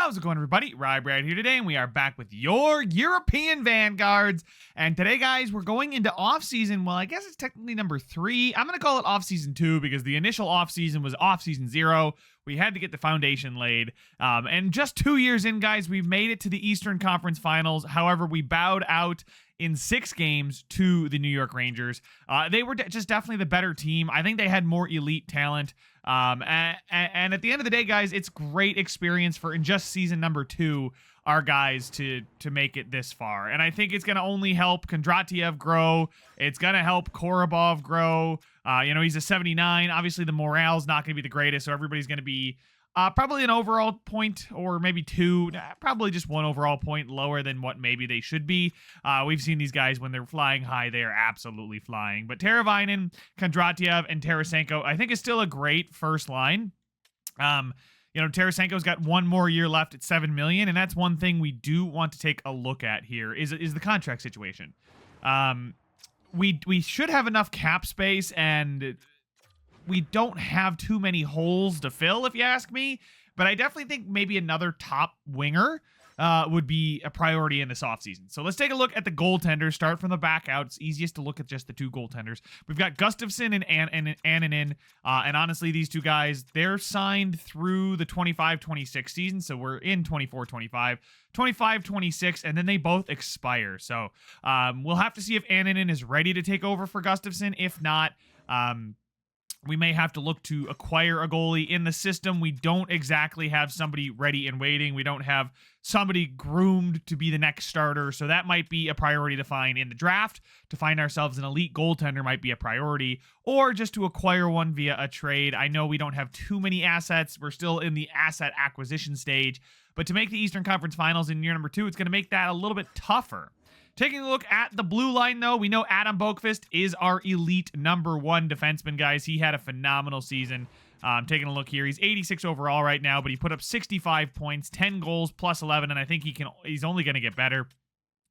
How's it going, everybody? RyeSquad here today, and we are back with your European Vanguards. And today, guys, we're going into off-season. Well, I guess it's technically number 3. I'm going to call it off-season 2 because the initial off-season was off-season 0. We had to get the foundation laid. And just 2 years in, guys, we've made it to the Eastern Conference Finals. However, we bowed out in 6 games to the New York Rangers. They were just definitely the better team. I think they had more elite talent. And at the end of the day, guys, it's great experience for in just season number 2, our guys to make it this far. And I think it's going to only help Kondratiev grow. It's going to help Korobov grow. He's a 79. Obviously, the morale's not going to be the greatest, so everybody's going to be probably an overall point or maybe 2, probably just 1 overall point lower than what maybe they should be. We've seen these guys when they're flying high, they are absolutely flying. But Teravainen, Kondratiev, and Tarasenko, I think is still a great first line. Tarasenko's got 1 more year left at $7 million, and that's one thing we do want to take a look at here is the contract situation. We should have enough cap space, and we don't have too many holes to fill, if you ask me. But I definitely think maybe another top winger would be a priority in this offseason. So let's take a look at the goaltenders. Start from the back out. It's easiest to look at just the 2 goaltenders. We've got Gustafsson and Annunen. And honestly, these 2 guys, they're signed through the 25-26 season. So we're in 24-25, 25-26, and then they both expire. So we'll have to see if Annunen is ready to take over for Gustafsson. If not, we may have to look to acquire a goalie in the system. We don't exactly have somebody ready and waiting. We don't have somebody groomed to be the next starter. So that might be a priority to find in the draft. To find ourselves an elite goaltender might be a priority, or just to acquire one via a trade. I know we don't have too many assets. We're still in the asset acquisition stage. But to make the Eastern Conference Finals in year number 2, it's going to make that a little bit tougher. Taking a look at the blue line, though, we know Adam Boqvist is our elite number 1 defenseman, guys. He had a phenomenal season. Taking a look here, he's 86 overall right now, but he put up 65 points, 10 goals, plus 11, and I think he's only going to get better.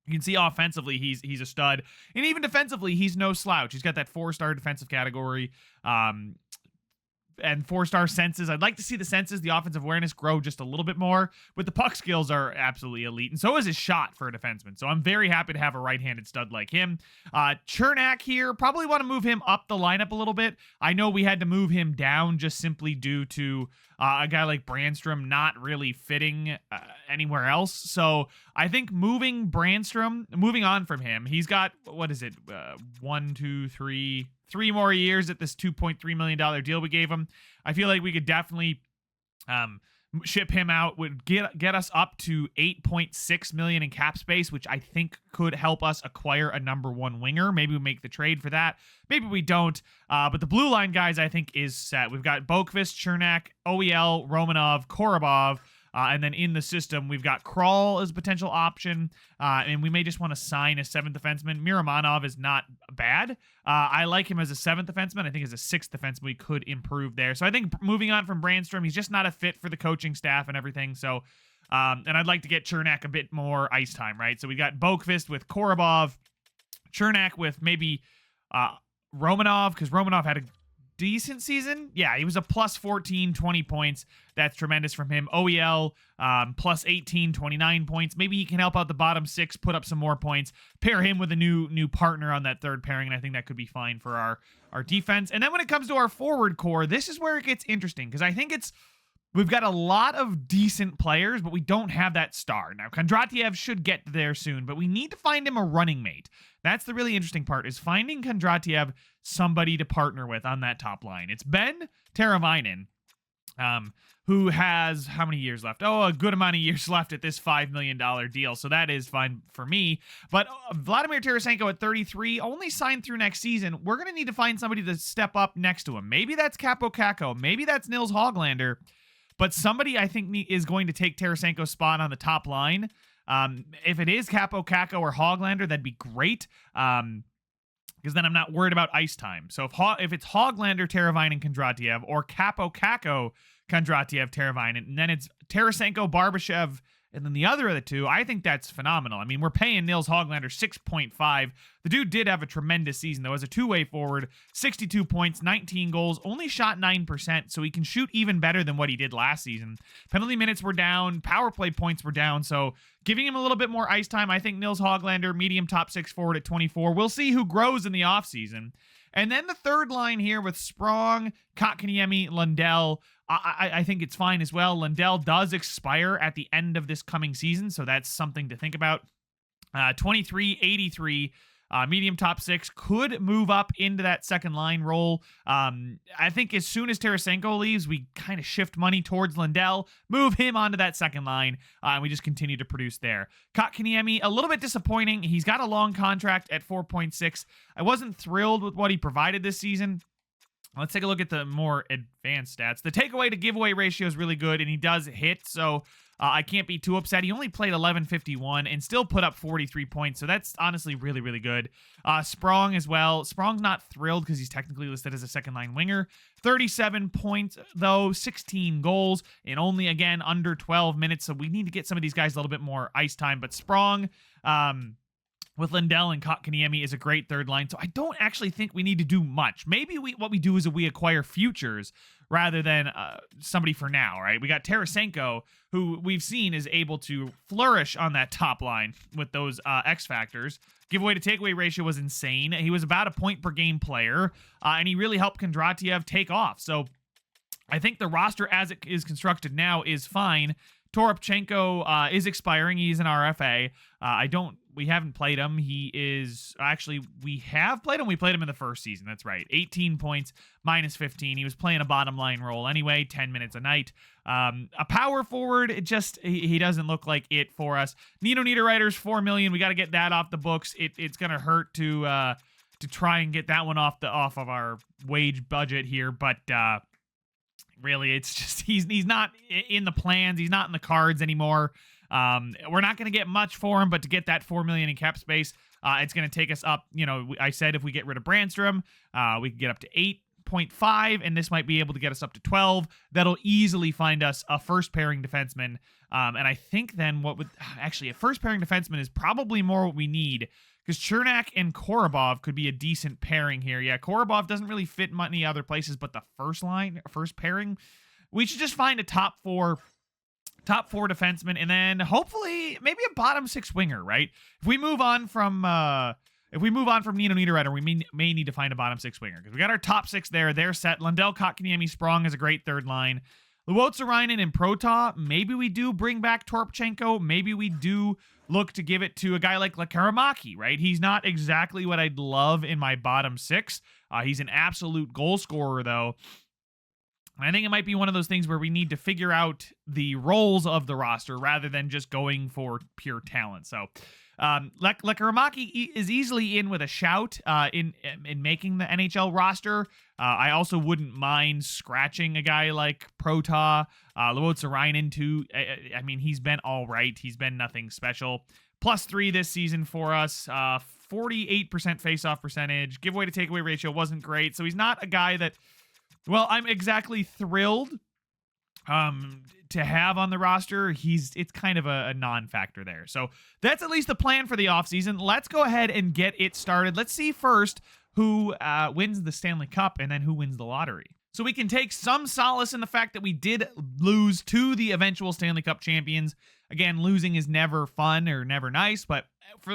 You can see offensively, he's a stud, and even defensively, he's no slouch. He's got that 4-star defensive category. And 4-star senses. I'd like to see the senses, the offensive awareness grow just a little bit more, but the puck skills are absolutely elite, and so is his shot for a defenseman. So I'm very happy to have a right-handed stud like him. Chernak here, probably want to move him up the lineup a little bit. I know we had to move him down just simply due to a guy like Brandstrom not really fitting anywhere else. So I think moving on from him, he's got, 3 more years at this $2.3 million deal we gave him. I feel like we could definitely ship him out, would get us up to $8.6 million in cap space, which I think could help us acquire a number 1 winger. Maybe we make the trade for that. Maybe we don't. But the blue line, guys, I think is set. We've got Boqvist, Chernak, OEL, Romanov, Korobov. And then in the system, we've got Kral as a potential option. And we may just want to sign a 7th defenseman. Miramanov is not bad. I like him as a 7th defenseman. I think as a 6th defenseman, we could improve there. So I think moving on from Brandstrom, he's just not a fit for the coaching staff and everything. So, and I'd like to get Chernak a bit more ice time, right? So we got Boqvist with Korobov, Chernak with maybe Romanov, because Romanov had a decent season. Yeah, he was a plus 14, 20 points. That's tremendous from him. OEL, plus 18, 29 points. Maybe he can help out the bottom 6, put up some more points, pair him with a new partner on that third pairing, and I think that could be fine for our defense. And then when it comes to our forward core, this is where it gets interesting, because I think we've got a lot of decent players, but we don't have that star. Now, Kondratiev should get there soon, but we need to find him a running mate. That's the really interesting part, is finding Kondratiev somebody to partner with on that top line. It's Ben Teravainen, who has how many years left? Oh, a good amount of years left at this $5 million deal, so that is fine for me. But Vladimir Tarasenko at 33, only signed through next season. We're going to need to find somebody to step up next to him. Maybe that's Capo Caco. Maybe that's Nils Hoglander. But somebody I think is going to take Tarasenko's spot on the top line. If it is Capo Caco or Hoglander, that'd be great. Because then I'm not worried about ice time. So if it's Hoglander, Teravainen, Kondratiev, or Capo Caco, Kondratiev, Teravainen, and then it's Tarasenko, Barbashev, And then the other of the two, I think that's phenomenal. I mean, we're paying Nils Hoglander 6.5. The dude did have a tremendous season, though, as a two-way forward. 62 points, 19 goals, only shot 9%, so he can shoot even better than what he did last season. Penalty minutes were down, power play points were down, so giving him a little bit more ice time. I think Nils Hoglander, medium top 6 forward at 24. We'll see who grows in the offseason. And then the third line here with Sprong, Kotkaniemi, Lundell. I think it's fine as well. Lundell does expire at the end of this coming season, so that's something to think about. 23, 83, medium top 6, could move up into that second line role. I think as soon as Tarasenko leaves, we kind of shift money towards Lundell, move him onto that second line, and we just continue to produce there. Kotkaniemi, a little bit disappointing. He's got a long contract at 4.6. I wasn't thrilled with what he provided this season. Let's take a look at the more advanced stats. The takeaway to giveaway ratio is really good, and he does hit, so I can't be too upset. He only played 11:51 and still put up 43 points, so that's honestly really, really good. Sprong as well. Sprong's not thrilled because he's technically listed as a second-line winger. 37 points, though, 16 goals, and only, again, under 12 minutes, so we need to get some of these guys a little bit more ice time. But Sprong, with Lundell and Kotkaniemi, is a great third line, so I don't actually think we need to do much. Maybe what we do is we acquire futures rather than somebody for now, right? We got Tarasenko, who we've seen is able to flourish on that top line with those X factors. Giveaway to takeaway ratio was insane. He was about a point per game player, and he really helped Kondratiev take off. So I think the roster as it is constructed now is fine. Toropchenko is expiring. He's an RFA. We haven't played him. We have played him. We played him in the first season. That's right. 18 points, minus 15. He was playing a bottom line role anyway, 10 minutes a night. A power forward, he doesn't look like it for us. Nino Niederreiter's $4 million. We got to get that off the books. It's going to hurt to try and get that one off of our wage budget here, but really, it's just he's not in the plans. He's not in the cards anymore. We're not going to get much for him, but to get that $4 million in cap space, it's going to take us up. You know, I said if we get rid of Brandstrom, we can get up to 8.5, and this might be able to get us up to 12. That'll easily find us a first pairing defenseman. And I think then a first pairing defenseman is probably more what we need, because Chernak and Korobov could be a decent pairing here. Yeah, Korobov doesn't really fit many other places, but the first pairing, we should just find a top four defenseman, and then hopefully maybe a bottom 6 winger, right? If we move on from Nino Niederreiter, we may need to find a bottom 6 winger, because we got our top 6 there. They're set. Lundell, Kotkaniemi, Sprong is a great third line. Luotsarainen and Prota, maybe we do bring back Toropchenko. Maybe we do look to give it to a guy like Lekaramaki, right? He's not exactly what I'd love in my bottom 6. He's an absolute goal scorer, though. I think it might be one of those things where we need to figure out the roles of the roster rather than just going for pure talent. So Lekaramaki is easily in with a shout in making the NHL roster. I also wouldn't mind scratching a guy like Prota, Luotsarainen too. I mean, he's been all right. He's been nothing special. +3 this season for us. 48% faceoff percentage. Giveaway to takeaway ratio wasn't great. So he's not a guy that, well, I'm exactly thrilled to have on the roster. It's kind of a non-factor there. So that's at least the plan for the offseason. Let's go ahead and get it started. Let's see first who wins the Stanley Cup and then who wins the lottery. So we can take some solace in the fact that we did lose to the eventual Stanley Cup champions. Again, losing is never fun or never nice, but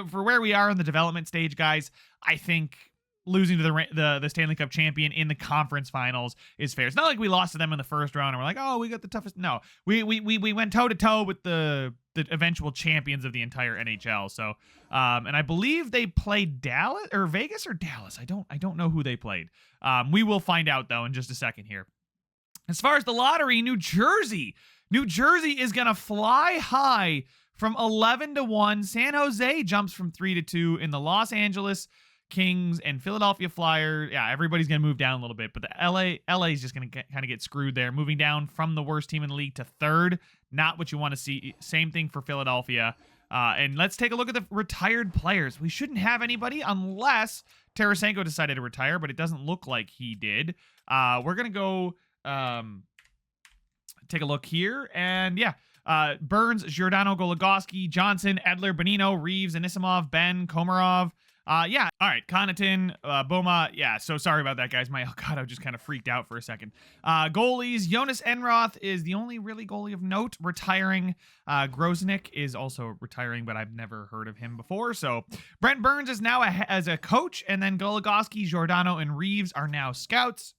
for where we are in the development stage, guys, I think losing to the Stanley Cup champion in the conference finals is fair. It's not like we lost to them in the first round and we're like, oh, we got the toughest. No, we went toe to toe with the eventual champions of the entire NHL. So, and I believe they played Dallas or Vegas or Dallas. I don't know who they played. We will find out though in just a second here. As far as the lottery, New Jersey is gonna fly high from 11-1. San Jose jumps from 3-2 in the Los Angeles Kings and Philadelphia Flyers. Yeah, everybody's going to move down a little bit, but the LA is just going to kind of get screwed there, moving down from the worst team in the league to 3rd. Not what you want to see. Same thing for Philadelphia. And let's take a look at the retired players. We shouldn't have anybody unless Tarasenko decided to retire, but it doesn't look like he did. We're going to go take a look here, and yeah, Burns, Giordano, Goligoski, Johnson, Edler, Bonino, Reeves, Anisimov, Ben, Komarov. Yeah. All right. Connaughton, Boma. Yeah. So sorry about that, guys. Oh God, I just kind of freaked out for a second. Goalies. Jonas Enroth is the only really goalie of note retiring. Groznik is also retiring, but I've never heard of him before. So Brent Burns is now as a coach, and then Goligoski, Giordano, and Reeves are now scouts.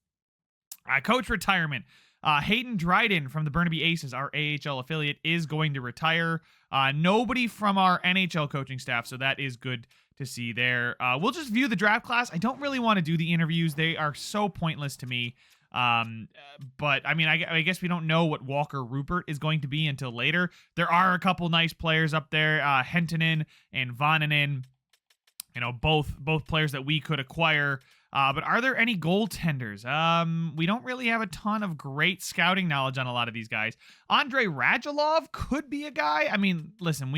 Coach retirement. Hayden Dryden from the Burnaby Aces, our AHL affiliate, is going to retire. Nobody from our NHL coaching staff, so that is good to see there. We'll just view the draft class. I don't really want to do the interviews. They are so pointless to me. But I mean, I guess we don't know what Walker Rupert is going to be until later. There are a couple nice players up there, Hentonen and Vannanen. You know, both players that we could acquire. But are there any goaltenders? We don't really have a ton of great scouting knowledge on a lot of these guys. Andrei Radulov could be a guy. I mean, listen,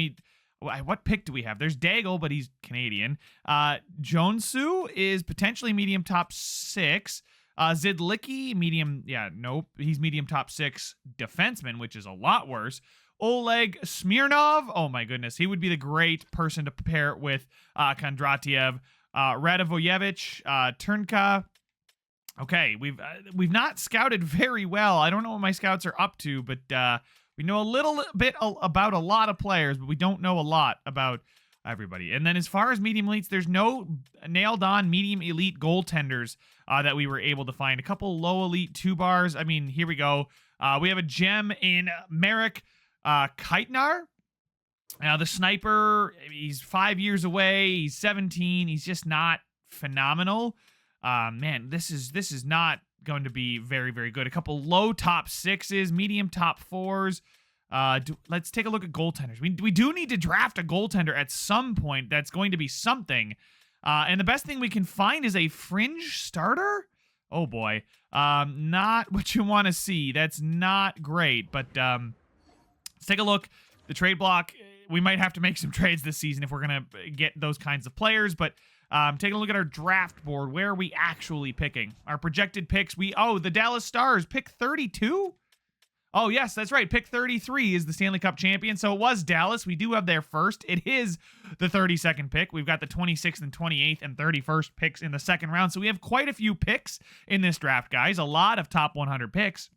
what pick do we have? There's Daigle, but he's Canadian. Jonsu is potentially medium top 6. Zidlicki, medium, nope. He's medium top 6 defenseman, which is a lot worse. Oleg Smirnov, oh my goodness, he would be the great person to pair with Kondratiev. Radivojevic, Turnka. Okay, we've not scouted very well. I don't know what my scouts are up to, but we know a little bit about a lot of players, but we don't know a lot about everybody. And then as far as medium elites, there's no nailed-on medium elite goaltenders that we were able to find. A couple low elite 2-bars. I mean, here we go. We have a gem in Marek Keitnar. Now, the sniper, he's 5 years away. He's 17. He's just not phenomenal. Man, this is not going to be very, very good. A couple low top 6s, medium top 4s. Let's take a look at goaltenders. We do need to draft a goaltender at some point. That's going to be something. And the best thing we can find is a fringe starter. Oh, boy. Not what you want to see. That's not great. But let's take a look. The trade block, we might have to make some trades this season if we're going to get those kinds of players. But taking a look at our draft board, where are we actually picking? Our projected picks, the Dallas Stars, pick 32? Oh, yes, that's right. Pick 33 is the Stanley Cup champion. So it was Dallas. We do have their first. It is the 32nd pick. We've got the 26th and 28th and 31st picks in the second round. So we have quite a few picks in this draft, guys. A lot of top 100 picks.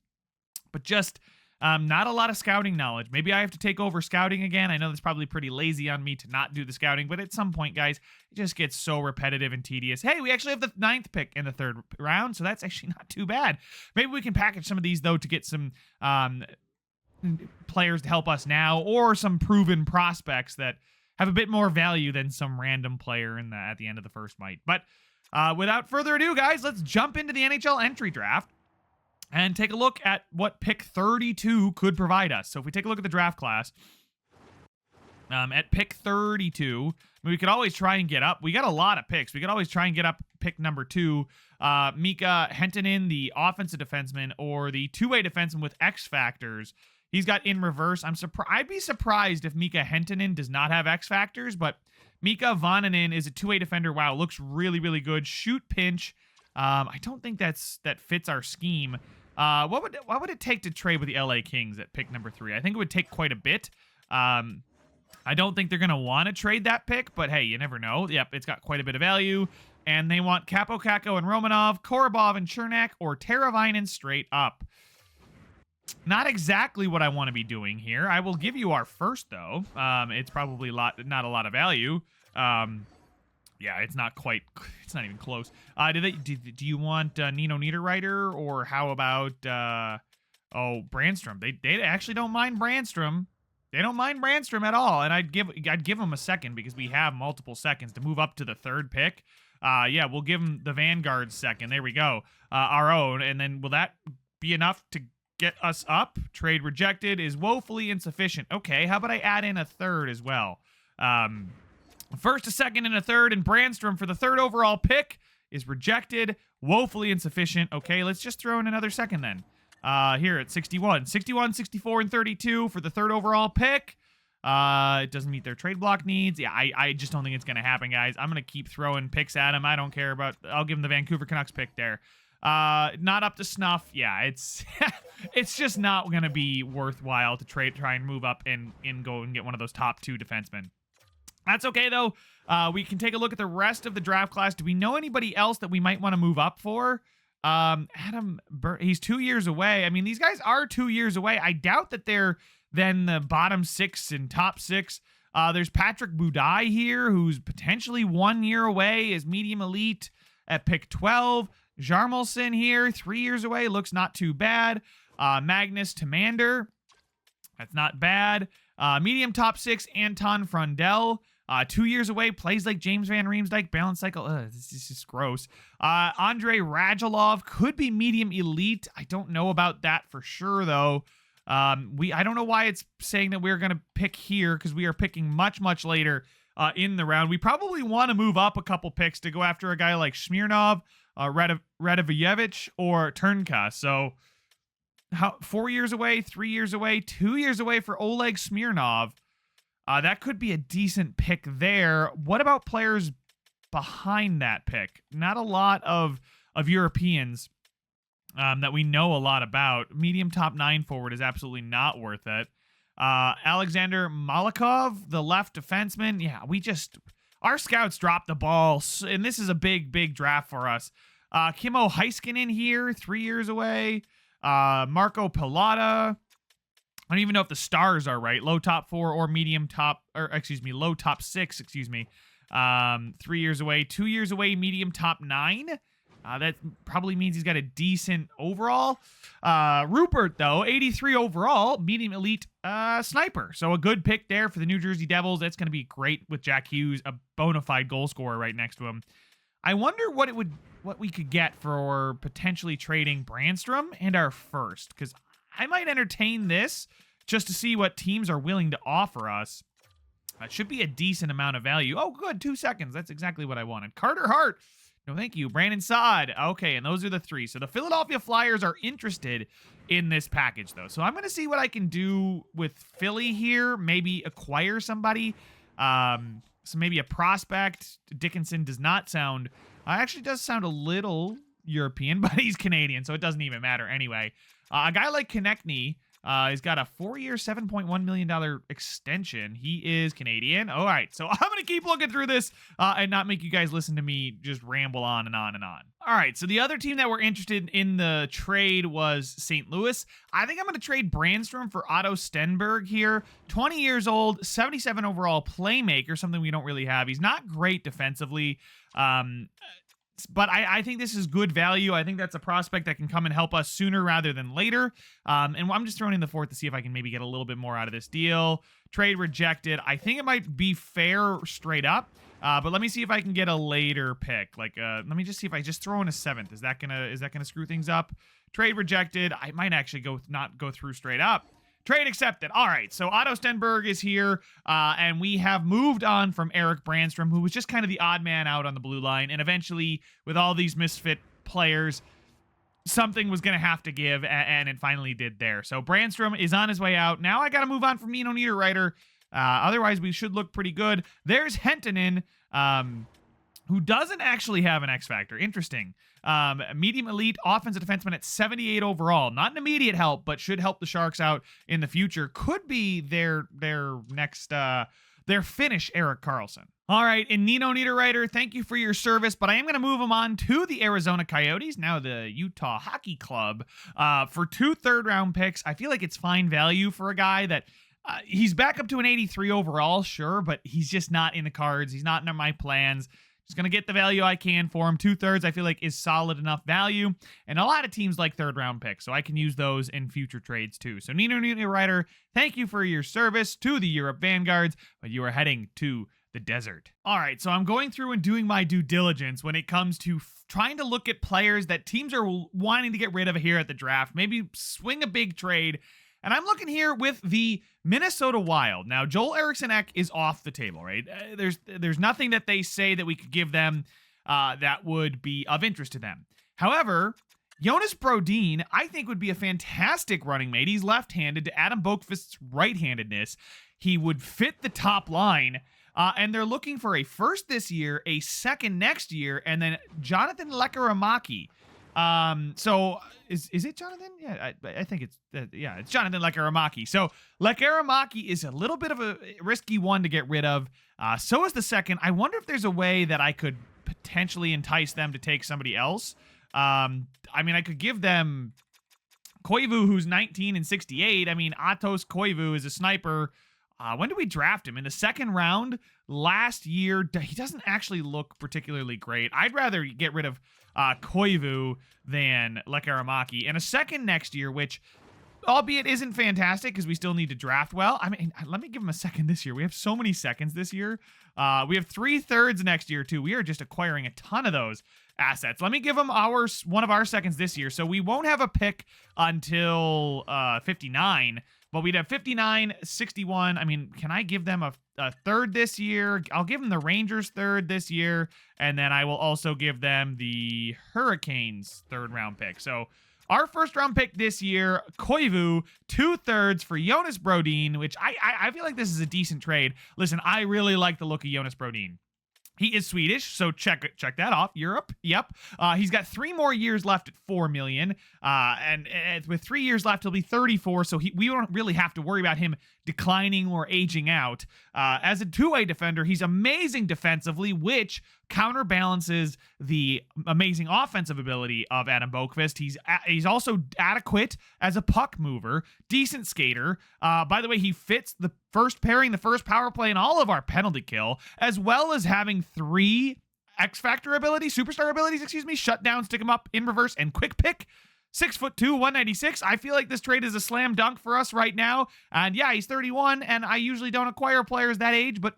But just not a lot of scouting knowledge. Maybe I have to take over scouting again. I know that's probably pretty lazy on me to not do the scouting, but at some point, guys, it just gets so repetitive and tedious. Hey, we actually have the 9th pick in the 3rd round, so that's actually not too bad. Maybe we can package some of these, though, to get some players to help us now, or some proven prospects that have a bit more value than some random player at the end of the first might. But without further ado, guys, let's jump into the NHL entry draft and take a look at what pick 32 could provide us. So if we take a look at the draft class, at pick 32, we could always try and get up. We got a lot of picks. We could always try and get up pick number 2. Mika Hentonen, the offensive defenseman, or the two-way defenseman with X factors. He's got in reverse. I'd be surprised if Mika Hentonen does not have X factors, but Mika Vannanen is a two-way defender. Wow, looks really, really good. Shoot, pinch. I don't think that fits our scheme. What would it take to trade with the LA Kings at pick number 3? I think it would take quite a bit. I don't think they're going to want to trade that pick, but hey, you never know. Yep, it's got quite a bit of value. And they want Capo, Kakko, and Romanov, Korobov, and Chernak, or Teravainen straight up. Not exactly what I want to be doing here. I will give you our first, though. It's probably not a lot of value. Yeah, it's not even close. Do you want Nino Niederreiter, or how about Brandstrom? They actually don't mind Brandstrom. They don't mind Brandstrom at all, and I'd give them a second because we have multiple seconds to move up to the 3rd pick. Yeah, we'll give them the Vanguard second. There we go. Our own, and then will that be enough to get us up? Trade rejected is woefully insufficient. Okay, how about I add in a 3rd as well? First, a second, and a 3rd, and Brandstrom for the 3rd overall pick is rejected. Woefully insufficient. Okay, let's just throw in another second then. Here at 61, 64, and 32 for the 3rd overall pick. It doesn't meet their trade block needs. Yeah, I just don't think it's going to happen, guys. I'm going to keep throwing picks at him. I don't care about... I'll give him the Vancouver Canucks pick there. Not up to snuff. Yeah, it's it's just not going to be worthwhile to try and move up and go and get one of those top 2 defensemen. That's okay, though. We can take a look at the rest of the draft class. Do we know anybody else that we might want to move up for? He's 2 years away. I mean, these guys are 2 years away. I doubt that they're then the bottom 6 and top 6. There's Patrick Budai here, who's potentially 1 year away as medium elite at pick 12. Jarmelson here, 3 years away. Looks not too bad. Magnus Tamander. That's not bad. Medium top 6, Anton Frundell. 2 years away, plays like James Van Riemsdyk, balance cycle. This is just gross. Andrei Radulov could be medium elite. I don't know about that for sure, though. I don't know why it's saying that we're going to pick here, because we are picking much, much later in the round. We probably want to move up a couple picks to go after a guy like Smirnov, Radovjevich, or Turnka. So 4 years away, 3 years away, 2 years away for Oleg Smirnov. That could be a decent pick there. What about players behind that pick? Not a lot of Europeans that we know a lot about. Medium top 9 forward is absolutely not worth it. Alexander Malikov, the left defenseman. Yeah, our scouts dropped the ball, and this is a big, big draft for us. Kimmo Heiskanen here, 3 years away. Marco Pilata. I don't even know if the stars are right. Low top 4 or low top 6, 3 years away. 2 years away, medium top 9. That probably means he's got a decent overall. Rupert, though, 83 overall, medium elite sniper. So a good pick there for the New Jersey Devils. That's going to be great with Jack Hughes, a bona fide goal scorer right next to him. I wonder what we could get for potentially trading Brandstrom and our first, because I might entertain this just to see what teams are willing to offer us. That should be a decent amount of value. Oh, good. 2 seconds. That's exactly what I wanted. Carter Hart. No, thank you. Brandon Saad. Okay, and those are the 3. So the Philadelphia Flyers are interested in this package, though. So I'm going to see what I can do with Philly here. Maybe acquire somebody. So maybe a prospect. Dickinson does not sound... actually does sound a little European, but he's Canadian, so it doesn't even matter anyway. A guy like Konechny, he's got a 4-year, $7.1 million extension. He is Canadian. All right, so I'm going to keep looking through this and not make you guys listen to me just ramble on and on and on. All right, so the other team that we're interested in the trade was St. Louis. I think I'm going to trade Brandstrom for Otto Stenberg here. 20 years old, 77 overall playmaker, something we don't really have. He's not great defensively. But I think this is good value. I think that's a prospect that can come and help us sooner rather than later. And I'm just throwing in the 4th to see if I can maybe get a little bit more out of this deal. Trade rejected. I think it might be fair straight up. But let me see if I can get a later pick. Let me just see if I just throw in a 7th. Is that gonna screw things up? Trade rejected. I might actually not go through straight up. Trade accepted. All right, so Otto Stenberg is here, and we have moved on from Eric Brandstrom, who was just kind of the odd man out on the blue line, and eventually, with all these misfit players, something was going to have to give, and it finally did there. So Brandstrom is on his way out. Now I got to move on from Nino Niederreiter. Otherwise, we should look pretty good. There's Hentonen, who doesn't actually have an X Factor. Interesting. Medium elite offensive defenseman at 78 overall. Not an immediate help, but should help the Sharks out in the future. Could be their next their Finnish Erik Karlsson. All right, and Nino Niederreiter, thank you for your service, but I am going to move him on to the Arizona Coyotes, now the Utah Hockey Club, for 2 third-round picks. I feel like it's fine value for a guy that he's back up to an 83 overall, sure, but he's just not in the cards. He's not in my plans. Just going to get the value I can for him. 2/3 I feel like is solid enough value. And a lot of teams like 3rd-round picks, so I can use those in future trades too. So Nino Niederreiter, thank you for your service to the Europe Vanguards, but you are heading to the desert. All right, so I'm going through and doing my due diligence when it comes to trying to look at players that teams are wanting to get rid of here at the draft. Maybe swing a big trade. And I'm looking here with the Minnesota Wild. Now, Joel Eriksson-Ek is off the table, right? There's nothing that they say that we could give them that would be of interest to them. However, Jonas Brodin, I think, would be a fantastic running mate. He's left-handed to Adam Boqvist's right-handedness. He would fit the top line. And they're looking for a 1st this year, a 2nd next year, and then Jonathan Lekkerimäki. So is it Jonathan? Yeah, I think it's it's Jonathan Lekaramaki. So Lekaramaki is a little bit of a risky one to get rid of. So is the second. I wonder if there's a way that I could potentially entice them to take somebody else. I mean, I could give them Koivu, who's 19 and 68. I mean, Atos Koivu is a sniper. When did we draft him? In the second round last year. He doesn't actually look particularly great. I'd rather get rid of Koivu than Lekaramaki. And a second next year, which, albeit isn't fantastic because we still need to draft well. I mean, let me give him a second this year. We have so many seconds this year. We have 3 thirds next year, too. We are just acquiring a ton of those assets. Let me give him one of our seconds this year. So we won't have a pick until 59, but we'd have 59, 61. I mean, can I give them a third this year? I'll give them the Rangers third this year, and then I will also give them the Hurricanes third round pick. So our first round pick this year, Koivu, 2 thirds for Jonas Brodin, which I feel like this is a decent trade. Listen, I really like the look of Jonas Brodin. He is Swedish, so check that off. Europe, yep. He's got 3 more years left at $4 million, and with 3 years left, he'll be 34. So we don't really have to worry about him declining or aging out. As a two-way defender, he's amazing defensively, which counterbalances the amazing offensive ability of Adam Boqvist. He's also adequate as a puck mover, decent skater. By the way, he fits the first pairing, the first power play, and all of our penalty kill, as well as having 3 X-Factor abilities, superstar abilities, shut down, stick him up, in reverse, and quick pick. 6'2", 196. I feel like this trade is a slam dunk for us right now. And yeah, he's 31, and I usually don't acquire players that age, but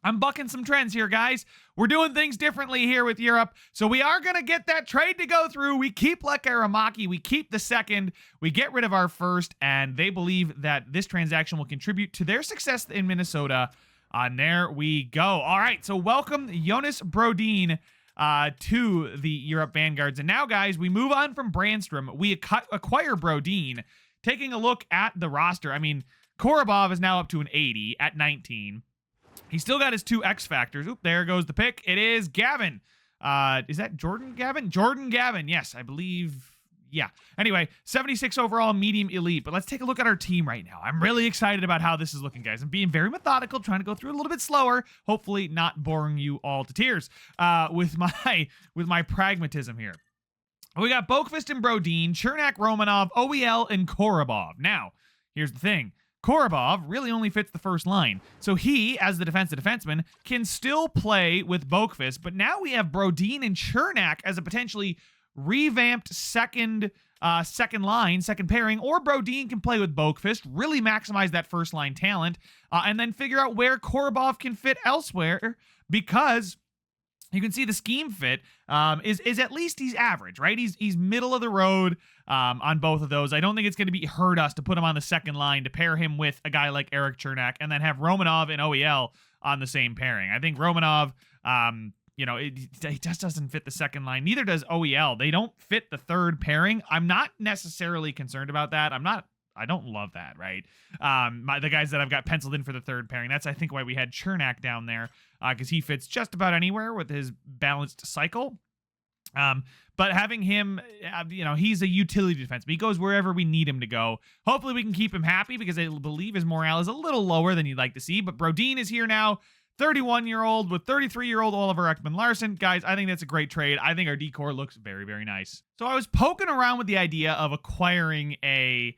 I'm bucking some trends here, guys. We're doing things differently here with Europe, so we are going to get that trade to go through. We keep Lekaramaki, we keep the second, we get rid of our first, and they believe that this transaction will contribute to their success in Minnesota. And there we go. All right, so welcome Jonas Brodin to the Europe Vanguards. And now, guys, we move on from Brandstrom. We acquire Brodin. Taking a look at the roster, I mean, Korobov is now up to an 80 at 19. He's still got his 2 X factors. Oop, there goes the pick. It is Gavin. Is that Jordan Gavin? Jordan Gavin. Yes, I believe. Yeah. Anyway, 76 overall, medium elite. But let's take a look at our team right now. I'm really excited about how this is looking, guys. I'm being very methodical, trying to go through it a little bit slower, hopefully not boring you all to tears with my pragmatism here. We got Boqvist and Brodin, Chernak, Romanov, OEL, and Korobov. Now, here's the thing. Korobov really only fits the first line. So he, as the defensive defenseman, can still play with Boqvist, but now we have Brodin and Chernak as a potentially revamped second line, second pairing, or Brodin can play with Boqvist, really maximize that first line talent, and then figure out where Korobov can fit elsewhere, because you can see the scheme fit is at least he's average, right? He's middle of the road on both of those. I don't think it's going to hurt us to put him on the second line to pair him with a guy like Eric Chernak and then have Romanov and OEL on the same pairing. I think Romanov, he just doesn't fit the second line. Neither does OEL. They don't fit the third pairing. I'm not necessarily concerned about that. I don't love that, right? The guys that I've got penciled in for the third pairing, that's, I think, why we had Chernak down there, because he fits just about anywhere with his balanced cycle. But having him, he's a utility defenseman. He goes wherever we need him to go. Hopefully we can keep him happy, because I believe his morale is a little lower than you'd like to see. But Brodin is here now, 31-year-old with 33-year-old Oliver Ekman-Larsson. Guys, I think that's a great trade. I think our decor looks very, very nice. So I was poking around with the idea of acquiring an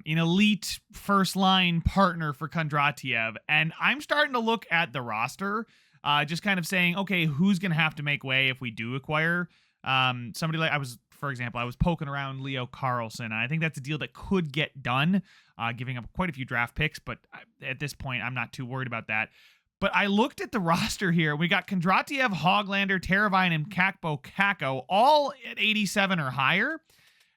elite first line partner for Kondratiev, and I'm starting to look at the roster, just kind of saying, okay, who's going to have to make way if we do acquire somebody like, for example, I was poking around Leo Carlson, and I think that's a deal that could get done, giving up quite a few draft picks, but at this point, I'm not too worried about that. But I looked at the roster here. We got Kondratiev, Hoglander, Teravainen, and Kakpo Kakko, all at 87 or higher.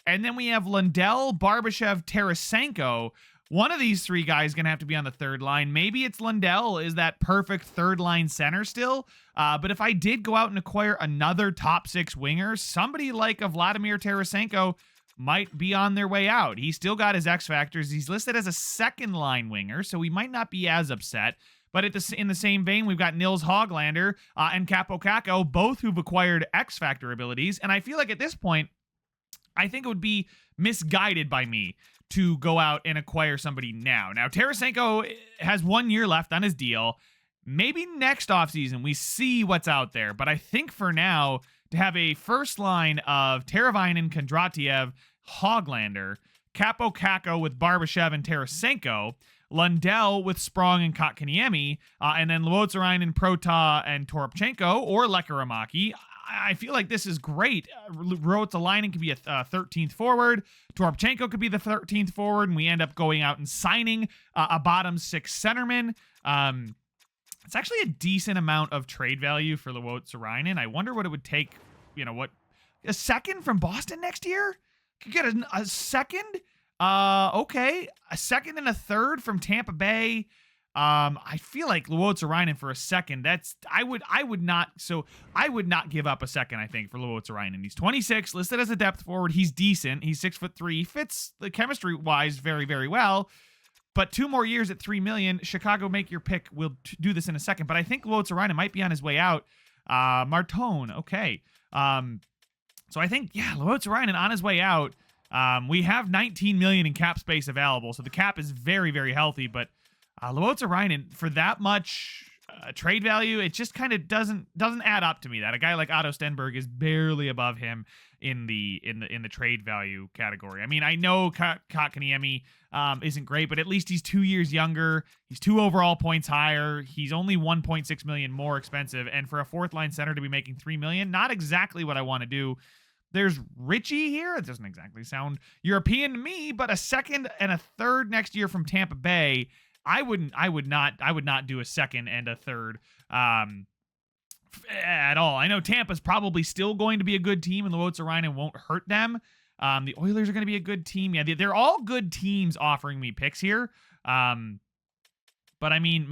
And then we have Lundell, Barbashev, Tarasenko. One of these 3 guys is going to have to be on the third line. Maybe it's Lundell is that perfect third line center still. But if I did go out and acquire another top 6 winger, somebody like a Vladimir Tarasenko might be on their way out. He's still got his X factors. He's listed as a second line winger, so we might not be as upset. But in the same vein, we've got Nils Hoglander and Capo Kakko, both who've acquired X factor abilities. And I feel like at this point, I think it would be misguided by me to go out and acquire somebody now. Now, Tarasenko has 1 year left on his deal. Maybe next offseason we see what's out there. But I think for now, to have a first line of Teravainen, Kondratiev, Hoglander, Capo Kakko with Barbashev and Tarasenko, Lundell with Sprong and Kotkaniemi, and then Luotsarainen, Prota, and Toropchenko, or Lekkerimaki. I feel like this is great. Ruotsalainen could be a 13th forward. Toropchenko could be the 13th forward, and we end up going out and signing a bottom 6 centerman. It's actually a decent amount of trade value for Luotsarainen. I wonder what it would take, a second from Boston next year? Could get a second? Okay. A second and a third from Tampa Bay. I feel like Luotsarainen for a second. I would not give up a second, I think, for Luotsarainen. He's 26, listed as a depth forward. He's decent. He's 6'3", fits the chemistry wise very, very well. But 2 more years at $3 million. Chicago, make your pick. We'll do this in a second. But I think Luotsarainen might be on his way out. Martone, okay. So I think, Luotsarainen on his way out. We have $19 million in cap space available, so the cap is very, very healthy. But Luotsarainen, for that much trade value, it just kind of doesn't add up to me. That a guy like Otto Stenberg is barely above him in the trade value category. I mean, I know Kotkaniemi isn't great, but at least he's 2 years younger. He's 2 overall points higher. He's only $1.6 million more expensive, and for a 4th line center to be making $3 million, not exactly what I want to do. There's Richie here. It doesn't exactly sound European to me, but a second and a third next year from Tampa Bay. I would not do a second and a third at all. I know Tampa's probably still going to be a good team, and Luotsarainen won't hurt them. The Oilers are going to be a good team. Yeah, they're all good teams offering me picks here. But I mean,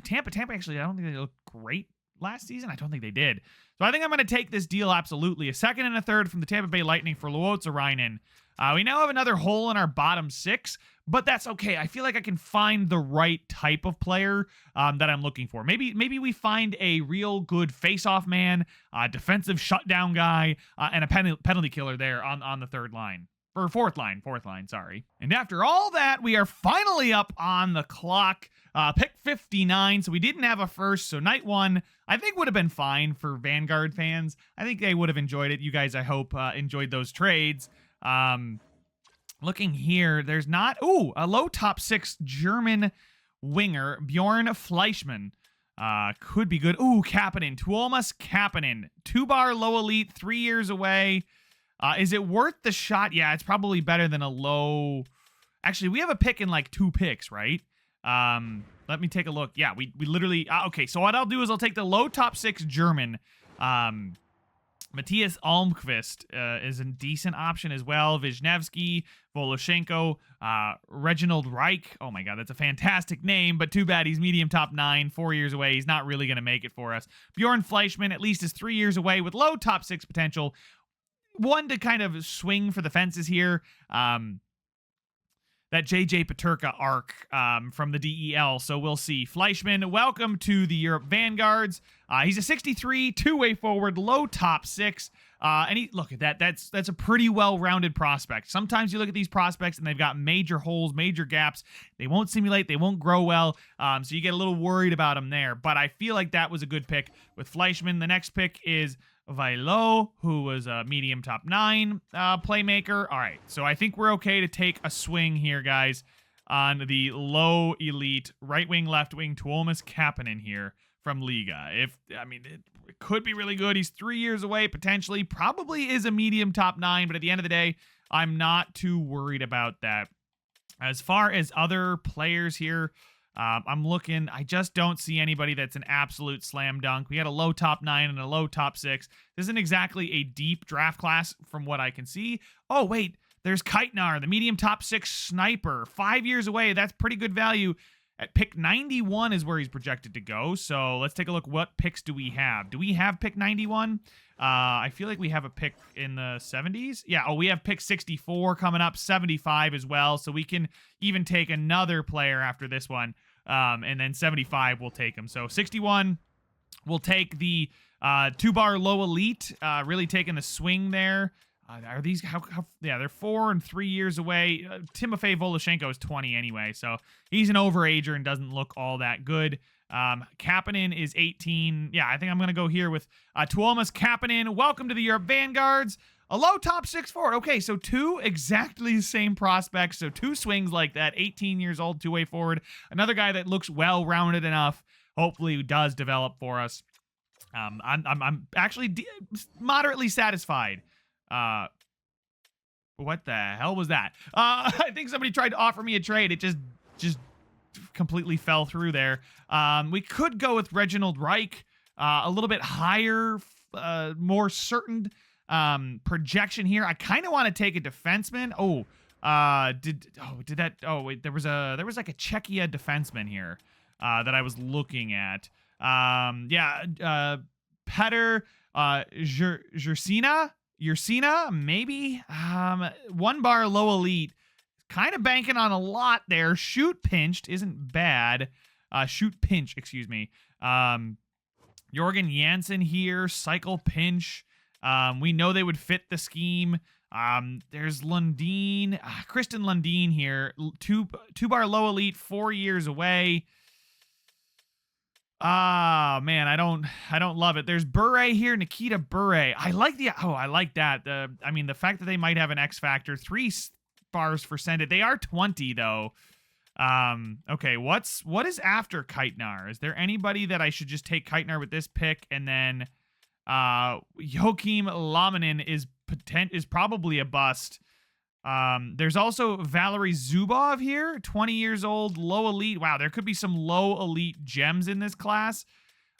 Tampa actually, I don't think they looked great last season. I don't think they did. So I think I'm going to take this deal absolutely. A second and a third from the Tampa Bay Lightning for Luotsarainen. We now have another hole in our bottom 6, but that's okay. I feel like I can find the right type of player that I'm looking for. Maybe we find a real good face-off man, defensive shutdown guy, and a penalty killer there on the 3rd line. Or fourth line, sorry. And after all that, we are finally up on the clock. Pick 59, so we didn't have a first, so night 1, I think would have been fine for Vanguard fans. I think they would have enjoyed it. You guys, I hope, enjoyed those trades. Looking here, there's not... Ooh, a low top 6 German winger, Bjorn Fleischmann. Could be good. Ooh, Kapanen. Tuomas Kapanen. 2-bar low elite, 3 years away. Is it worth the shot? Yeah, it's probably better than a low... Actually, we have a pick in like 2 picks, right? Let me take a look. Yeah, we literally... okay, so what I'll do is I'll take the low top 6 German. Matthias Almqvist is a decent option as well. Wisniewski, Voloshenko, Reginald Reich. Oh my God, that's a fantastic name, but too bad he's medium top 9, 4 years away. He's not really going to make it for us. Bjorn Fleischmann at least is 3 years away with low top 6 potential. One to kind of swing for the fences here. That JJ Peterka arc from the DEL. So we'll see. Fleischmann, welcome to the Europe Vanguards. He's a 63, 2-way forward, low top 6. And look at that. That's a pretty well-rounded prospect. Sometimes you look at these prospects and they've got major holes, major gaps. They won't simulate. They won't grow well. So you get a little worried about them there. But I feel like that was a good pick with Fleischmann. The next pick is Vailo, who was a medium top 9 playmaker. All right, so I think we're okay to take a swing here, guys, on the low elite right wing, left wing Tuomas Kapanen here from Liga. It could be really good. He's 3 years away, potentially. Probably is a medium top 9, but at the end of the day, I'm not too worried about that. As far as other players here, I'm looking. I just don't see anybody that's an absolute slam dunk. We had a low top 9 and a low top 6. This isn't exactly a deep draft class from what I can see. Oh, wait. There's Keitnar, the medium top 6 sniper. 5 years away. That's pretty good value. At pick 91 is where he's projected to go. So let's take a look. What picks do we have? Do we have pick 91? I feel like we have a pick in the 70s. Yeah, we have pick 64 coming up, 75 as well. So we can even take another player after this one. And then 75 we'll take him. So 61, we'll take the 2-bar low elite, really taking the swing there. Are these yeah, they're 4 and 3 years away. Timofey Voloshenko is 20 anyway, so he's an overager and doesn't look all that good. Kapanen is 18. Yeah, I think I'm going to go here with Tuomas Kapanen. Welcome to the Europe Vanguards. A low top 6 forward. Okay, so 2 exactly the same prospects. So 2 swings like that. 18 years old, 2-way forward. Another guy that looks well-rounded enough. Hopefully does develop for us. I'm actually moderately satisfied. What the hell was that? I think somebody tried to offer me a trade. It just completely fell through there. We could go with Reginald Reich, a little bit higher, more certain projection here. I kind of want to take a defenseman. Wait, there was like a Czechia defenseman here that I was looking at. Petr Ursina, maybe. 1 bar low elite. Kind of banking on a lot there. Shoot pinched isn't bad. Shoot pinch, excuse me. Jorgen Janssen here. Cycle pinch. We know they would fit the scheme. There's Lundin. Kristen Lundin here. 2 bar low elite, 4 years away. Man, I don't love it. There's Bure here, Nikita Bure. I like that. The fact that they might have an X factor. 3 bars for send it. They are 20 though. Okay, what is after Keitnar? Is there anybody that I should just take Keitnar with this pick, and then Joakim Laminen is probably a bust. There's also Valery Zubov here, 20 years old, low elite. Wow, there could be some low elite gems in this class.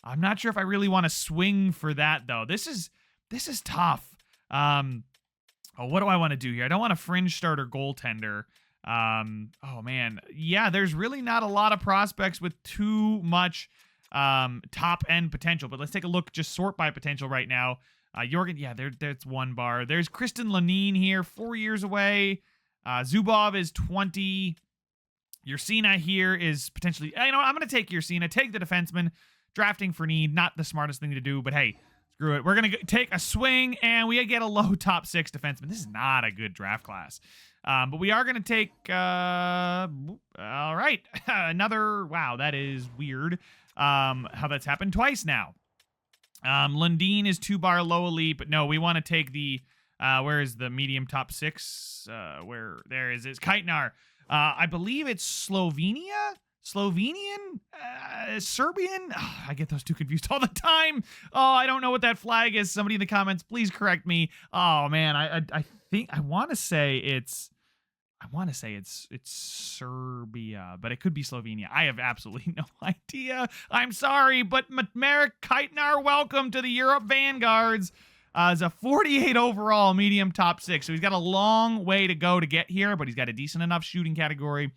I'm not sure if I really want to swing for that though. This is tough. What do I want to do here? I don't want a fringe starter goaltender. Oh man. Yeah, there's really not a lot of prospects with too much top end potential, but let's take a look, just sort by potential right now. Jorgen, yeah, there's 1 bar. There's Kristen Lanin here, 4 years away. Zubov is 20. Ursina here is potentially, I'm going to take Ursina, take the defenseman. Drafting for need, not the smartest thing to do, but hey, screw it. We're going to take a swing, and we get a low top 6 defenseman. This is not a good draft class. But we are going to take, all right, wow, that is weird how that's happened twice now. Lundin is 2 bar low elite, but no, we want to take the, where is the medium top 6? Where there is Keitnar. I believe it's Slovenian, Serbian. Oh, I get those two confused all the time. Oh, I don't know what that flag is. Somebody in the comments, please correct me. Oh man, I want to say it's Serbia, but it could be Slovenia. I have absolutely no idea. I'm sorry, but Marek Keitnar, welcome to the Europe Vanguards. As a 48 overall medium top 6. So he's got a long way to go to get here, but he's got a decent enough shooting category.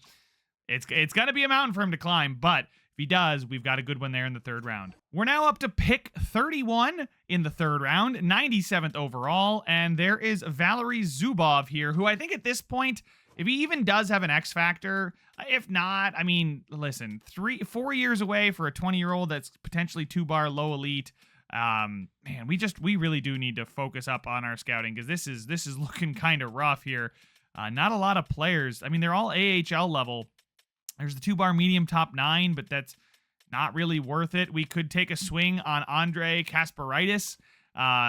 It's going to be a mountain for him to climb, but if he does, we've got a good one there in the 3rd round. We're now up to pick 31 in the 3rd round, 97th overall, and there is Valery Zubov here, who I think at this point, if he even does have an X factor, if not, I mean, listen, 4 years away for a 20-year-old that's potentially 2 bar low elite. Man, we really do need to focus up on our scouting, because this is looking kind of rough here. Not a lot of players. I mean, they're all AHL level. There's the 2 bar medium top 9, but that's not really worth it. We could take a swing on Andre Kasparaitis.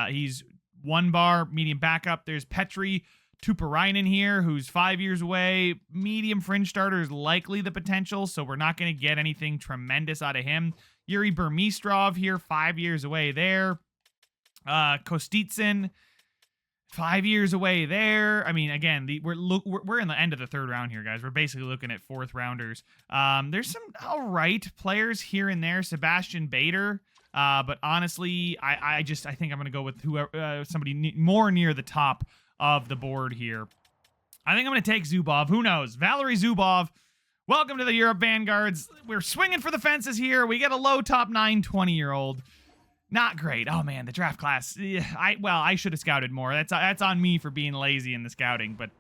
He's 1 bar medium backup. There's Petri Tuparainen here, who's 5 years away. Medium fringe starter is likely the potential, so we're not going to get anything tremendous out of him. Yuri Burmistrov here, 5 years away there. Kostitsin, 5 years away there. I mean, again, we're in the end of the 3rd round here, guys. We're basically looking at 4th rounders. There's some all right players here and there. Sebastian Bader, but honestly, I think I'm going to go with whoever, somebody more near the top of the board here. I think I'm going to take Zubov. Who knows? Valery Zubov. Welcome to the Europe Vanguards. We're swinging for the fences here. We get a low top 9 20-year-old. Not great. Oh man, the draft class. I should have scouted more. That's on me for being lazy in the scouting. But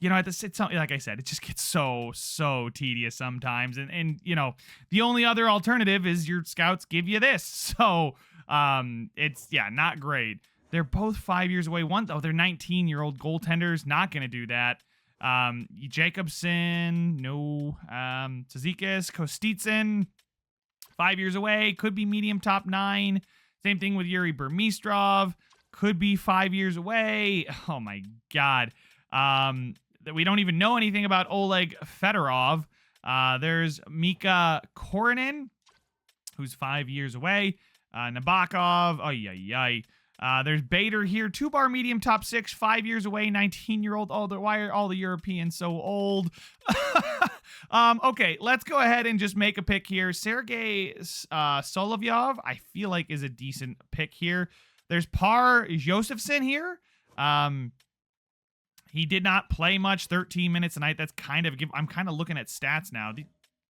it's like I said, it just gets so tedious sometimes. And the only other alternative is your scouts give you this. So it's not great. They're both 5 years away. They're 19-year-old goaltenders. Not going to do that. Jacobson, no. Tzazikis, Kostitsyn, 5 years away. Could be medium top 9. Same thing with Yuri Burmistrov. Could be 5 years away. Oh, my God. We don't even know anything about Oleg Fedorov. There's Mika Korinin, who's 5 years away. Nabokov. There's Bader here. 2-bar medium top 6, 5 years away, 19-year-old. Why are all the Europeans so old? Okay, let's go ahead and just make a pick here. Sergei Solovyov, I feel like, is a decent pick here. There's Par Josephson here. He did not play much, 13 minutes a night. That's kind of, I'm kind of looking at stats now.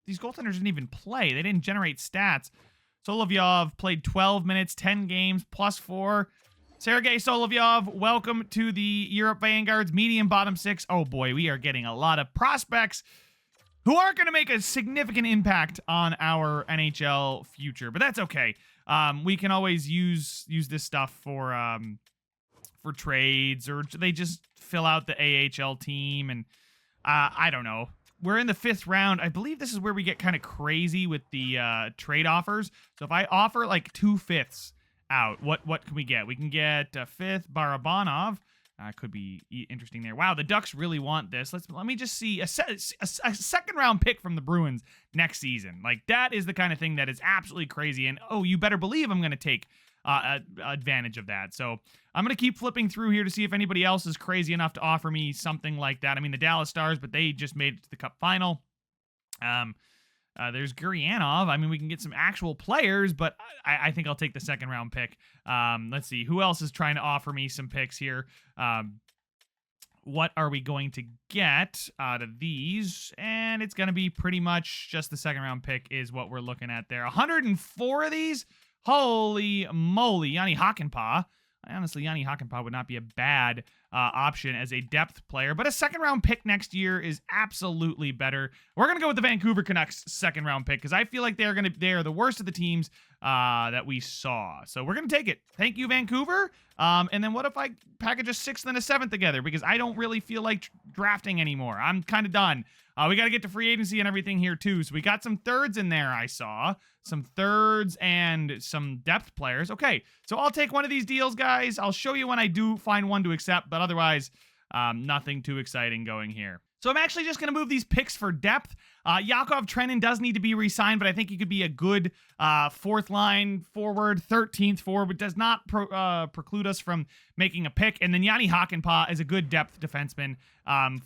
These goaltenders didn't even play. They didn't generate stats. Solovyov played 12 minutes, 10 games, +4. Sergei Solovyov, welcome to the Europe Vanguards medium bottom 6. Oh boy, we are getting a lot of prospects who aren't going to make a significant impact on our NHL future, but that's okay. We can always use this stuff for trades, or they just fill out the AHL team, and I don't know. We're in the 5th round. I believe this is where we get kind of crazy with the trade offers. So if I offer like 2/5 out, what can we get? We can get a 5th Barabanov. Could be interesting there. Wow, the Ducks really want this. Let me just see a second round pick from the Bruins next season. Like, that is the kind of thing that is absolutely crazy. And oh, you better believe I'm going to take advantage of that. So I'm going to keep flipping through here to see if anybody else is crazy enough to offer me something like that. I mean, the Dallas Stars, but they just made it to the Cup final. There's Guryanov. I mean, we can get some actual players, but I think I'll take the second round pick. Let's see. Who else is trying to offer me some picks here? What are we going to get out of these? And it's going to be pretty much just the second round pick is what we're looking at there. 104 of these? Holy moly. Yanni Hakanpää. Honestly, Yanni Hakanpää would not be a bad option as a depth player, but a second round pick next year is absolutely better. We're going to go with the Vancouver Canucks second round pick because I feel like they are the worst of the teams that we saw. So we're going to take it. Thank you, Vancouver. And then what if I package a 6th and a 7th together, because I don't really feel like drafting anymore. I'm kind of done. We got to get to free agency and everything here too. So we got some 3rds in there. I saw some 3rds and some depth players. Okay, so I'll take one of these deals, guys. I'll show you when I do find one to accept, but otherwise, nothing too exciting going here. So I'm actually just going to move these picks for depth. Yakov Trenin does need to be re-signed, but I think he could be a good 4th line forward, 13th forward, but does not preclude us from making a pick. And then Yanni Hakanpää is a good depth defenseman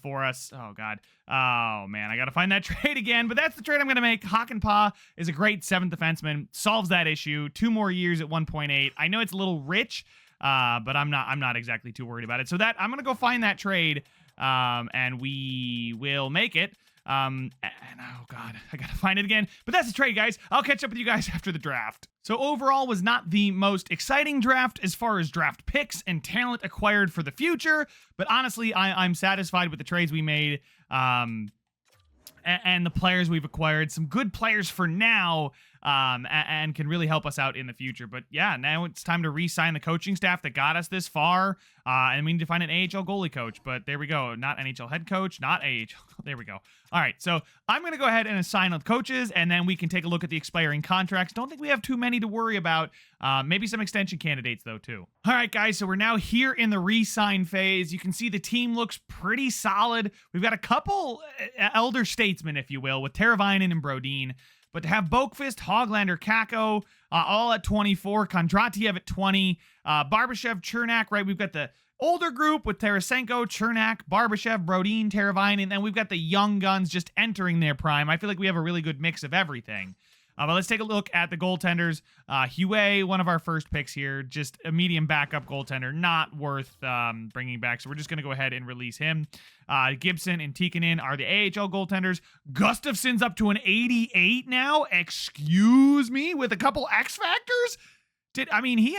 for us. Oh, God. Oh, man, I got to find that trade again, but that's the trade I'm going to make. Hakanpää is a great 7th defenseman, solves that issue. 2 more years at 1.8. I know it's a little rich, but I'm not exactly too worried about it. So that I'm going to go find that trade. And we will make it. And oh God, I gotta find it again. But that's the trade, guys. I'll catch up with you guys after the draft. So overall was not the most exciting draft as far as draft picks and talent acquired for the future. But honestly, I'm satisfied with the trades we made. And the players we've acquired. Some good players for now, and can really help us out in the future. But yeah, now it's time to re-sign the coaching staff that got us this far, and we need to find an AHL goalie coach. But there we go. Not NHL head coach, not AHL. There we go. All right, so I'm going to go ahead and assign the coaches, and then we can take a look at the expiring contracts. Don't think we have too many to worry about. Maybe some extension candidates, though, too. All right, guys, so we're now here in the re-sign phase. You can see the team looks pretty solid. We've got a couple elder statesmen, if you will, with Teravainen and Brodin. But to have Boqvist, Hoglander, Kakko, all at 24, Kondratiev at 20, Barbashev, Chernak, right? We've got the older group with Tarasenko, Chernak, Barbashev, Brodin, Teravainen, and then we've got the young guns just entering their prime. I feel like we have a really good mix of everything. But let's take a look at the goaltenders. Huey, one of our first picks here, just a medium backup goaltender, not worth bringing back. So we're just going to go ahead and release him. Gibson and Tikkanen are the AHL goaltenders. Gustafson's up to an 88 now. Excuse me, with a couple X factors. Did he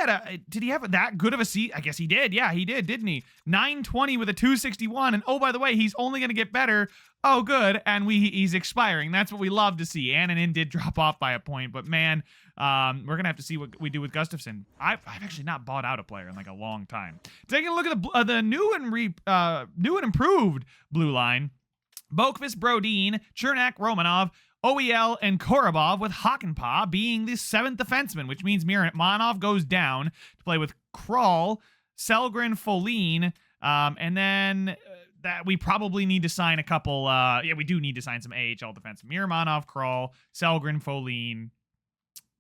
have that good of a seat? I guess he did. Yeah, he did, didn't he? 920 with a 261. And oh, by the way, he's only going to get better. oh, good, and he's expiring. That's what we love to see. Annunen did drop off by a point, but man, we're going to have to see what we do with Gustafsson. I've actually not bought out a player in like a long time. Taking a look at the new and improved blue line. Boqvist, Brodin, Chernak, Romanov, OEL, and Korobov, with Hakanpää being the 7th defenseman, which means Miromanov goes down to play with Kral, Selgren, Folin, and then that we probably need to sign a couple. We do need to sign some AHL defense. Miromanov, Kral, Selgren, Folin.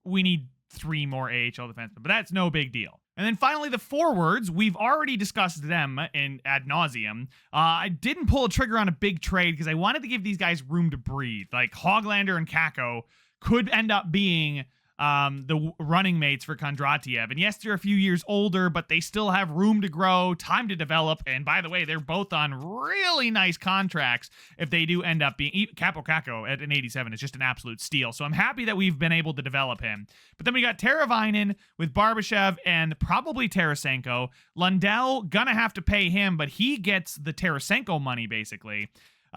We need 3 more AHL defensemen, but that's no big deal. And then finally, the forwards, we've already discussed them ad nauseum. I didn't pull a trigger on a big trade because I wanted to give these guys room to breathe. Like Hoglander and Kakko could end up being the running mates for Kondratiev. And yes, they're a few years older, but they still have room to grow, time to develop. And by the way, they're both on really nice contracts if they do end up being. Capo Kakko at an 87 is just an absolute steal. So I'm happy that we've been able to develop him. But then we got Teravainen with Barbashev and probably Tarasenko. Lundell, gonna have to pay him, but he gets the Tarasenko money basically.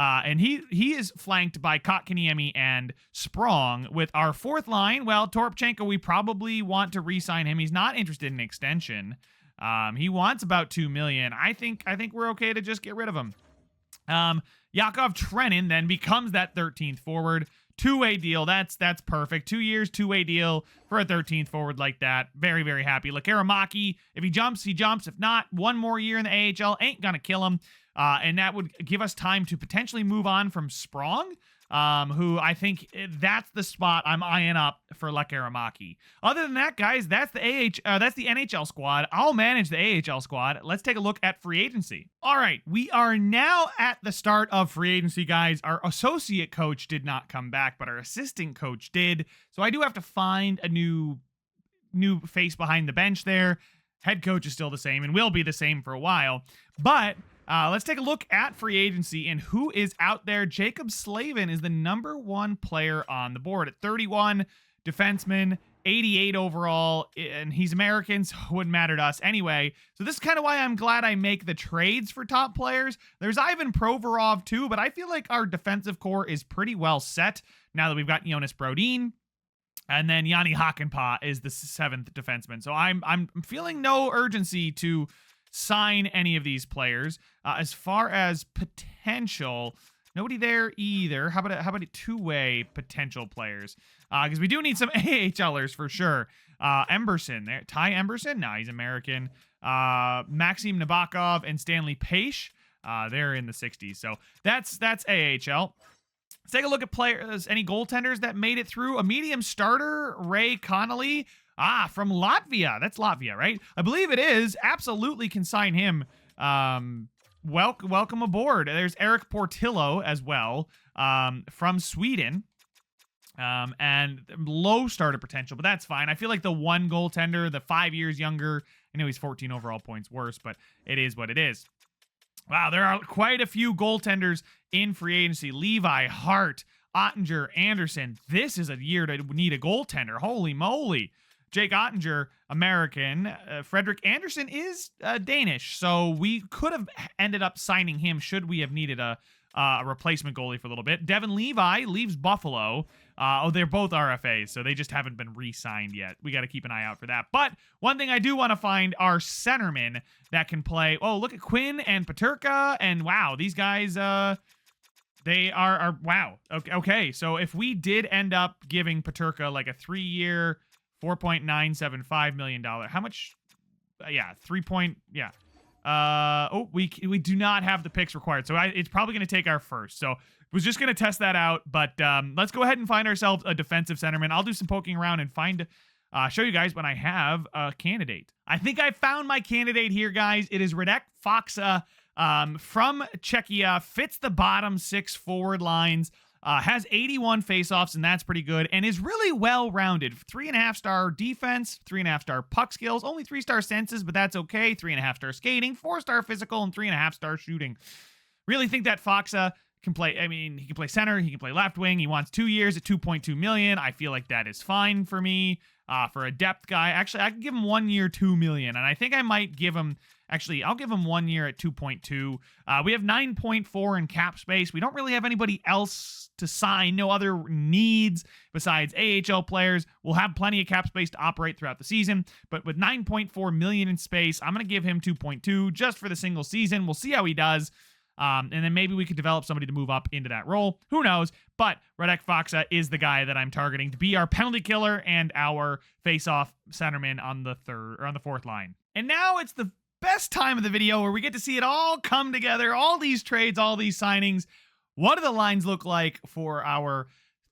And he is flanked by Kotkaniemi and Sprong. With our 4th line, well, Toropchenko, we probably want to re-sign him. He's not interested in an extension. He wants about $2 million. I think we're okay to just get rid of him. Yakov Trenin then becomes that 13th forward. 2-way deal. That's perfect. 2 years, 2-way deal for a 13th forward like that. Very, very happy. Lekaramaki, if he jumps, he jumps. If not, 1 more year in the AHL ain't gonna kill him. And that would give us time to potentially move on from Sprong, who I think that's the spot I'm eyeing up for Lekaramaki. Other than that, guys, that's the NHL squad. I'll manage the AHL squad. Let's take a look at free agency. All right, we are now at the start of free agency, guys. Our associate coach did not come back, but our assistant coach did. So I do have to find a new face behind the bench there. Head coach is still the same and will be the same for a while, but let's take a look at free agency and who is out there. Jacob Slavin is the #1 player on the board at 31, defenseman, 88 overall, and he's American, so it wouldn't matter to us anyway. So this is kind of why I'm glad I make the trades for top players. There's Ivan Provorov too, but I feel like our defensive core is pretty well set now that we've got Jonas Brodin. And then Yanni Hakanpää is the 7th defenseman. So I'm feeling no urgency to sign any of these players. As far as potential, nobody there either. How about a 2-way potential players? Because we do need some AHLers for sure. Emberson there, Ty Emberson. No, he's American. Maxim Nabokov and Stanley Paish. They're in the 60s. So that's AHL. Let's take a look at players. Any goaltenders that made it through? A medium starter, Ray Connolly. From Latvia. That's Latvia, right? I believe it is. Absolutely can sign him. Welcome aboard. There's Eric Portillo as well, from Sweden. And low starter potential, but that's fine. I feel like the 1 goaltender, the 5 years younger, I know he's 14 overall points worse, but it is what it is. Wow, there are quite a few goaltenders in free agency. Levi, Hart, Ottinger, Anderson. This is a year to need a goaltender. Holy moly. Jake Ottinger, American. Frederick Anderson is Danish, so we could have ended up signing him should we have needed a replacement goalie for a little bit. Devin Levi leaves Buffalo. They're both RFAs, so they just haven't been re-signed yet. We got to keep an eye out for that. But one thing I do want to find are centermen that can play. Oh, look at Quinn and Peterka, and wow, these guys, they are wow. Okay, so if we did end up giving Peterka like a 3-year, $4.975 million, how much? Yeah, 3 point. Yeah. We do not have the picks required, so it's probably going to take our first. So was just going to test that out, but let's go ahead and find ourselves a defensive centerman. I'll do some poking around and show you guys when I have a candidate. I think I found my candidate here, guys. It is Radek Faksa from Czechia. Fits the bottom 6 forward lines. Has 81 faceoffs, and that's pretty good, and is really well-rounded. 3.5-star defense, 3.5-star puck skills, only 3-star senses, but that's okay. 3.5-star skating, 4-star physical, and 3.5-star shooting. Really think that Faksa can play. I mean, he can play center, he can play left wing. He wants 2 years at $2.2 million. I feel like that is fine for me. For a depth guy, actually, I can give him 1 year, $2 million, and I think I might give him Actually, I'll give him 1 year at 2.2. We have 9.4 in cap space. We don't really have anybody else to sign, no other needs besides AHL players. We'll have plenty of cap space to operate throughout the season, but with 9.4 million in space, I'm going to give him 2.2 just for the single season. We'll see how he does. And then maybe we could develop somebody to move up into that role. Who knows? But Radek Faksa is the guy that I'm targeting to be our penalty killer and our face-off centerman on the fourth line. And now it's the best time of the video where we get to see it all come together, all these trades, all these signings. What do the lines look like for our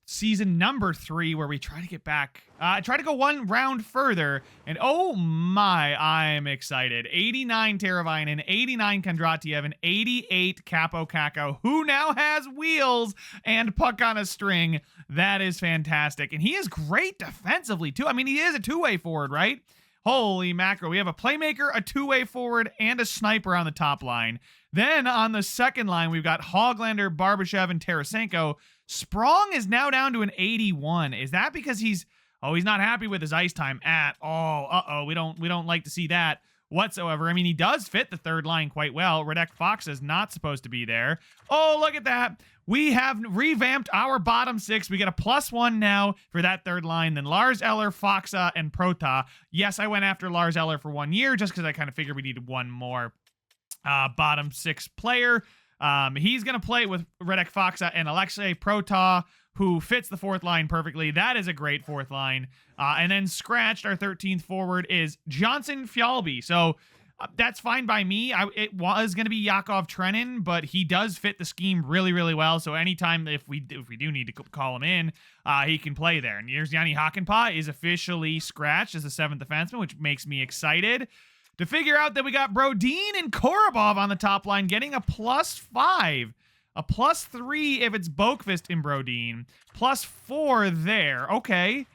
season number 3, where we try to get back, try to go one round further, and oh my, I'm excited. 89 Teravainen, 89 Kondratiev, and 88 Capo Caco, who now has wheels and puck on a string. That is fantastic, and he is great defensively too. I mean, he is a two-way forward, right? Holy mackerel. We have a playmaker, a two-way forward, and a sniper on the top line. Then on the second line, we've got Hoglander, Barbashev, and Tarasenko. Sprong is now down to an 81. Is that because he's not happy with his ice time at all? We don't like to see that whatsoever. I mean, he does fit the third line quite well. Radek Fox is not supposed to be there. Oh, look at that. We have revamped our bottom 6. We get a +1 now for that third line. Then Lars Eller, Foxa, and Prota. Yes, I went after Lars Eller for 1 year just because I kind of figured we needed one more bottom 6 player. He's going to play with Radek Faksa and Alexei Prota, who fits the fourth line perfectly. That is a great fourth line. And then scratched, our 13th forward, is Johnson Fjallby. So that's fine by me. It was going to be Yakov Trenin, but he does fit the scheme really, really well. So anytime if we do need to call him in, he can play there. And here's Yanni Hakanpää is officially scratched as the 7th defenseman, which makes me excited to figure out that we got Brodin and Korobov on the top line getting a +5. A +3 if it's Boqvist and Brodin. +4 there. Okay.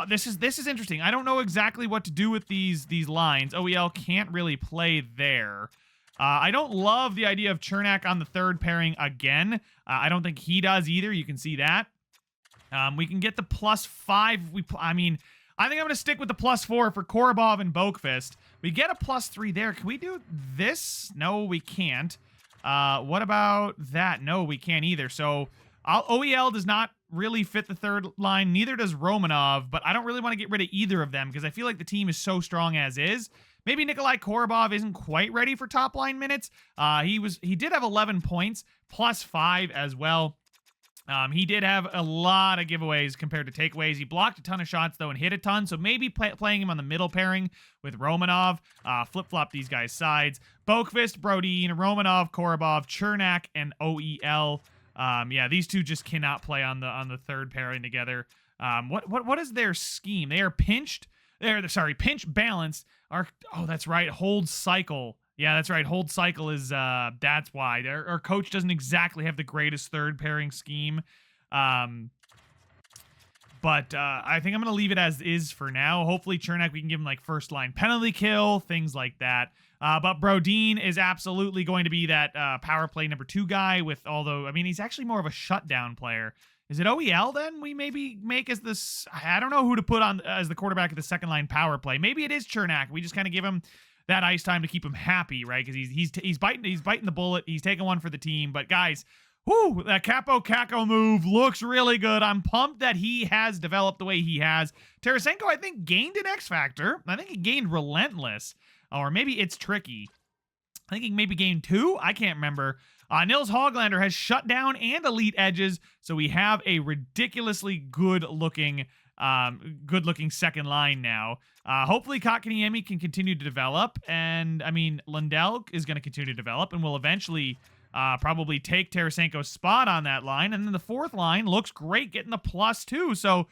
This is interesting. I don't know exactly what to do with these lines. OEL can't really play there. I don't love the idea of Chernak on the third pairing again. I don't think he does either. You can see that. We can get the +5. I think I'm going to stick with the +4 for Korobov and Boqvist. We get a +3 there. Can we do this? No, we can't. What about that? No, we can't either. So OEL does not really fit the third line. Neither does Romanov, but I don't really want to get rid of either of them because I feel like the team is so strong as is. Maybe Nikolai Korobov isn't quite ready for top line minutes. He did have 11 points, +5 as well. He did have a lot of giveaways compared to takeaways. He blocked a ton of shots, though, and hit a ton. So maybe playing him on the middle pairing with Romanov. Flip-flop these guys' sides. Boqvist, Brodin, Romanov, Korobov, Chernak, and OEL. Yeah, these two just cannot play on the third pairing together. What is their scheme? They are pinched. Pinch balanced. That's right. Hold cycle. Yeah, that's right. Hold cycle is, that's why. Our coach doesn't exactly have the greatest third pairing scheme. But I think I'm going to leave it as is for now. Hopefully Chernak, we can give him like first line penalty kill, things like that. But Brodin is absolutely going to be that power play number 2 guy although he's actually more of a shutdown player. Is it OEL then we maybe make as this? I don't know who to put on as the quarterback of the second line power play. Maybe it is Chernak. We just kind of give him that ice time to keep him happy, right? Because he's biting the bullet. He's taking one for the team. But guys, that Capo Caco move looks really good. I'm pumped that he has developed the way he has. Tarasenko, I think, gained an X factor. I think he gained relentless, or maybe it's tricky. I think he maybe gained 2. I can't remember. Nils Hoglander has shut down and elite edges, so we have a ridiculously good-looking second line now. Hopefully Kotkaniemi can continue to develop, and Lundell is going to continue to develop and will eventually probably take Tarasenko's spot on that line. And then the fourth line looks great, getting the +2. So,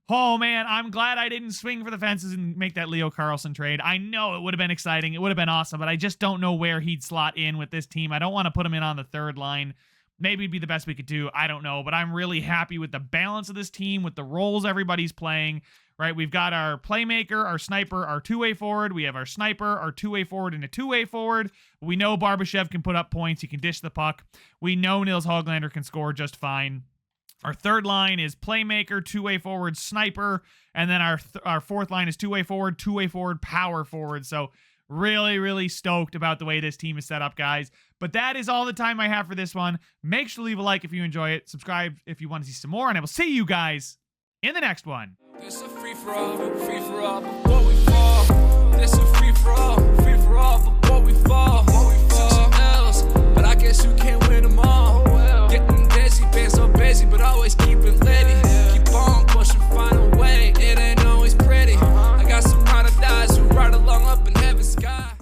oh man, I'm glad I didn't swing for the fences and make that Leo Carlson trade. I know it would have been exciting. It would have been awesome, but I just don't know where he'd slot in with this team. I don't want to put him in on the third line. Maybe it'd be the best we could do. I don't know, but I'm really happy with the balance of this team, with the roles everybody's playing, right? We've got our playmaker, our sniper, our two-way forward. We have our sniper, our two-way forward, and a two-way forward. We know Barbashev can put up points. He can dish the puck. We know Nils Hoglander can score just fine. Our third line is playmaker, two-way forward, sniper, and then our fourth line is two-way forward, power forward. So Really, really stoked about the way this team is set up, guys. But that is all the time I have for this one. Make sure to leave a like if you enjoy it. Subscribe if you want to see some more. And I will see you guys in the next one. It's a free-for-all before we fall. It's a free-for-all before we fall.